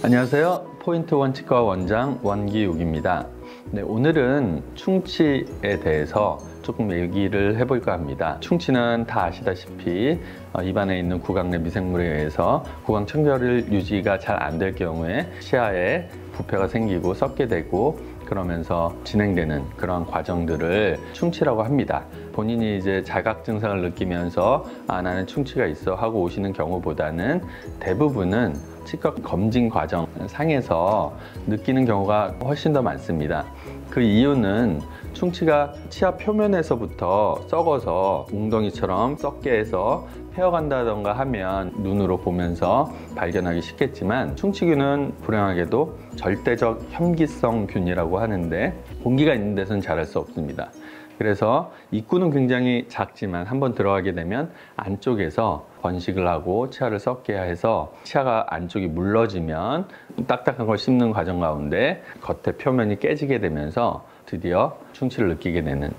안녕하세요. 포인트원 치과 원장 원기욱입니다. 네, 오늘은 충치에 대해서 조금 얘기를 해볼까 합니다. 충치는 다 아시다시피 입안에 있는 구강 내 미생물에 의해서 구강 청결 유지가 잘 안 될 경우에 치아에 부패가 생기고 썩게 되고 그러면서 진행되는 그런 과정들을 충치라고 합니다. 본인이 이제 자각 증상을 느끼면서 나는 충치가 있어 하고 오시는 경우보다는 대부분은 치과 검진 과정 상에서 느끼는 경우가 훨씬 더 많습니다. 그 이유는 충치가 치아 표면에서부터 썩어서 웅덩이처럼 썩게 해서 헤어간다던가 하면 눈으로 보면서 발견하기 쉽겠지만, 충치균은 불행하게도 절대적 혐기성 균이라고 하는데 공기가 있는 데서는 자랄 수 없습니다. 그래서 입구는 굉장히 작지만 한번 들어가게 되면 안쪽에서 번식을 하고 치아를 썩게 해서 치아가 안쪽이 물러지면 딱딱한 걸 씹는 과정 가운데 겉에 표면이 깨지게 되면서 드디어 충치를 느끼게 되는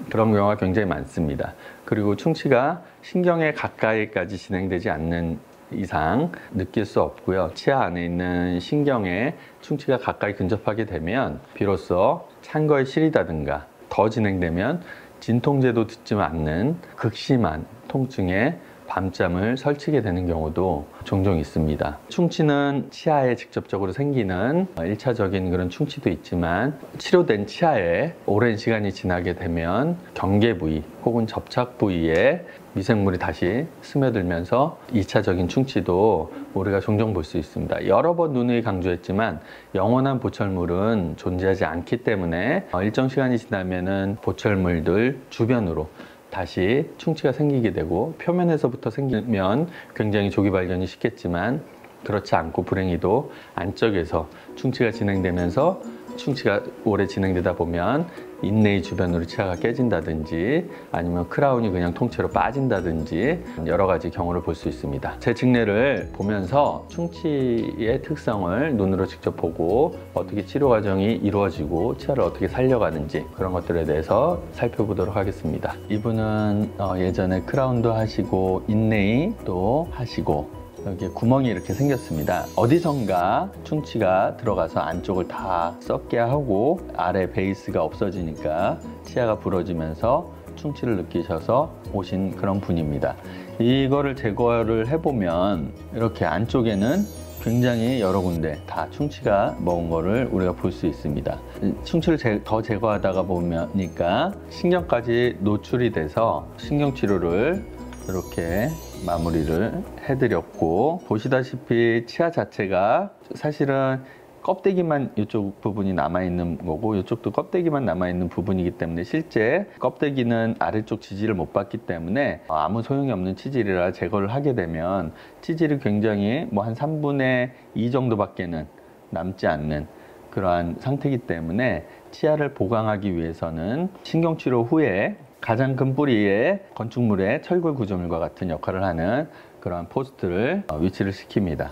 그런 경우가 굉장히 많습니다. 그리고 충치가 신경에 가까이까지 진행되지 않는 이상 느낄 수 없고요. 치아 안에 있는 신경에 충치가 가까이 근접하게 되면 비로소 찬 거에 시리다든가 더 진행되면 진통제도 듣지 않는 극심한 통증에 밤잠을 설치게 되는 경우도 종종 있습니다. 충치는 치아에 직접적으로 생기는 1차적인 그런 충치도 있지만, 치료된 치아에 오랜 시간이 지나게 되면 경계 부위 혹은 접착 부위에 미생물이 다시 스며들면서 2차적인 충치도 우리가 종종 볼 수 있습니다. 여러 번 누누이 강조했지만 영원한 보철물은 존재하지 않기 때문에 일정 시간이 지나면은 보철물들 주변으로 다시 충치가 생기게 되고, 표면에서부터 생기면 굉장히 조기 발견이 쉽겠지만 그렇지 않고 불행히도 안쪽에서 충치가 진행되면서 충치가 오래 진행되다 보면 인내의 주변으로 치아가 깨진다든지 아니면 크라운이 그냥 통째로 빠진다든지 여러 가지 경우를 볼 수 있습니다. 제 증례를 보면서 충치의 특성을 눈으로 직접 보고 어떻게 치료 과정이 이루어지고 치아를 어떻게 살려가는지 그런 것들에 대해서 살펴보도록 하겠습니다. 이분은 예전에 크라운도 하시고 인내이도 하시고 여기에 구멍이 이렇게 생겼습니다. 어디선가 충치가 들어가서 안쪽을 다 썩게 하고 아래 베이스가 없어지니까 치아가 부러지면서 충치를 느끼셔서 오신 그런 분입니다. 이거를 제거를 해보면 이렇게 안쪽에는 굉장히 여러 군데 다 충치가 먹은 거를 우리가 볼 수 있습니다. 충치를 더 제거하다가 보니까 신경까지 노출이 돼서 신경치료를 이렇게 마무리를 해드렸고, 보시다시피 치아 자체가 사실은 껍데기만 이쪽 부분이 남아있는 거고 이쪽도 껍데기만 남아있는 부분이기 때문에 실제 껍데기는 아래쪽 지질을 못 받기 때문에 아무 소용이 없는 치질이라 제거를 하게 되면 치질이 굉장히 한 3분의 2 정도밖에는 남지 않는 그러한 상태이기 때문에 치아를 보강하기 위해서는 신경치료 후에 가장 큰 뿌리에 건축물의 철골 구조물과 같은 역할을 하는 그러한 포스트를 위치를 시킵니다.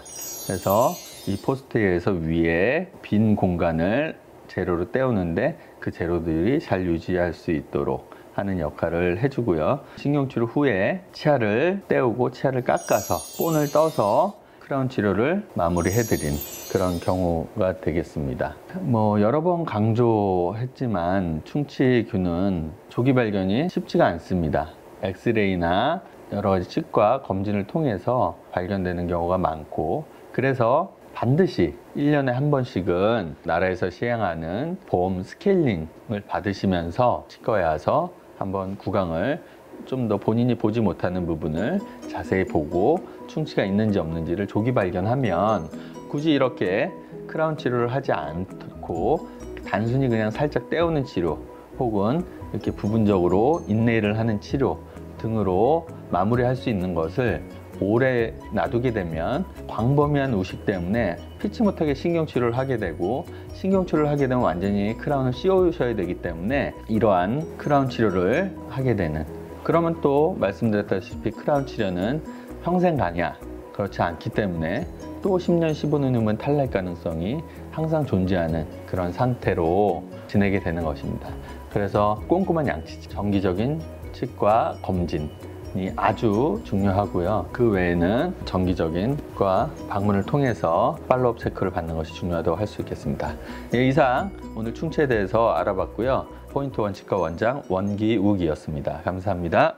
그래서 이 포스트에 의해서 위에 빈 공간을 재료로 때우는데 그 재료들이 잘 유지할 수 있도록 하는 역할을 해주고요. 신경치료 후에 치아를 때우고 치아를 깎아서 본을 떠서 크라운 치료를 마무리해드린 그런 경우가 되겠습니다. 여러 번 강조했지만 충치균은 조기 발견이 쉽지가 않습니다. 엑스레이나 여러 가지 치과 검진을 통해서 발견되는 경우가 많고, 그래서 반드시 1년에 한 번씩은 나라에서 시행하는 보험 스케일링을 받으시면서 치과에 와서 한번 구강을 좀 더 본인이 보지 못하는 부분을 자세히 보고 충치가 있는지 없는지를 조기 발견하면 굳이 이렇게 크라운 치료를 하지 않고 단순히 그냥 살짝 떼우는 치료 혹은 이렇게 부분적으로 인레이를 하는 치료 등으로 마무리할 수 있는 것을 오래 놔두게 되면 광범위한 우식 때문에 피치 못하게 신경치료를 하게 되고, 신경치료를 하게 되면 완전히 크라운을 씌우셔야 되기 때문에 이러한 크라운 치료를 하게 되는, 그러면 또 말씀드렸다시피 크라운 치료는 평생 가냐? 그렇지 않기 때문에 또 10년, 15년 후면 탈날 가능성이 항상 존재하는 그런 상태로 지내게 되는 것입니다. 그래서 꼼꼼한 양치, 정기적인 치과 검진, 아주 중요하고요. 그 외에는 정기적인 과 방문을 통해서 팔로우업 체크를 받는 것이 중요하다고 할 수 있겠습니다. 예, 이상 오늘 충치에 대해서 알아봤고요. 포인트 원치과 원장 원기욱이었습니다. 감사합니다.